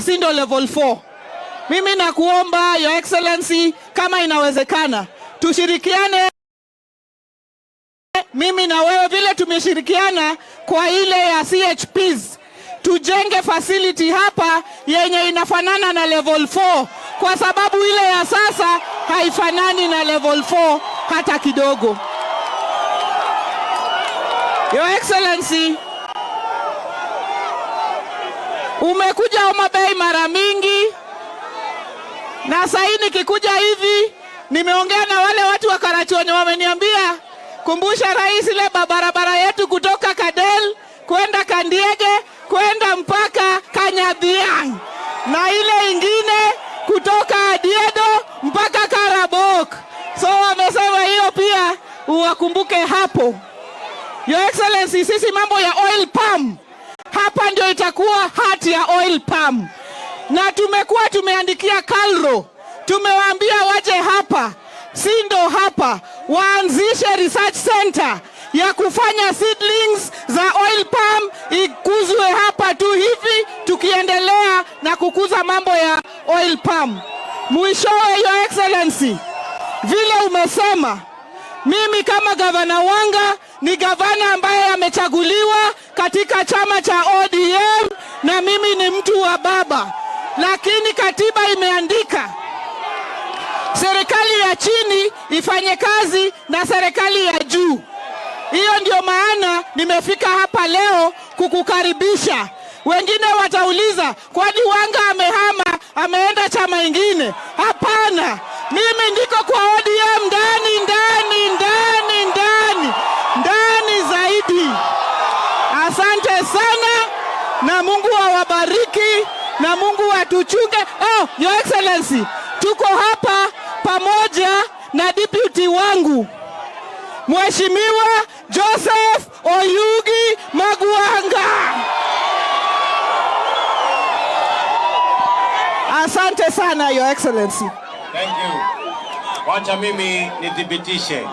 sindo level 4. Mimi nakuomba Your Excellency, kama inawezekana tushirikiane, mimi na wewe vile tumeshirikiana kwa ile ya CHPs, tujenge facility hapa yenye inafanana na level 4, kwa sababu ile ya sasa haifanani na level 4 hata kidogo. Your Excellency, umekuja Homa Bay mara mingi, na sasa nikikuja hivi nimeongea na wale watu wa Karachuonyo, wameniambia kumbusha rais ile barabara yetu kutoka Kadel kwenda Kandiege kwenda mpaka Kanyadhiang, na ile ingine kutoka Adiedo mpaka Karabok. So wamesema hiyo pia uwakumbuke hapo. Your Excellency, sisi mambo ya oil palm hapa ndio itakuwa hati ya oil palm, na tumekuwa tumeandikia Kalro, tumewaambia waje hapa, sindo hapa waanzishe research center ya kufanya seedlings za oil palm ikuzwe hapa tu hivi, tukiendelea na kukuza mambo ya oil palm. Mwishowe, Your Excellency, vile umesema, mimi kama gavana Wanga ni gavana ambaye amechaguliwa katika chama cha ODM, na mimi ni mtu wa baba, lakini katiba imeandika serikali ya chini ifanye kazi na serikali ya juu. Hiyo ndio maana nimefika hapa leo kukukaribisha. Wengine watauliza, kwani Wanga amehama ameenda chama ingine? Hapana, mimi ndiko kwa ODM ndani zaidi. Asante sana, na Mungu awabariki na Mungu atuchunge. Your Excellency, tuko hapa pamoja na deputy wangu Mheshimiwa Joseph Oyugi Magwanga. Asante sana, Your Excellency. Thank you. Wacha mimi nithibitishe.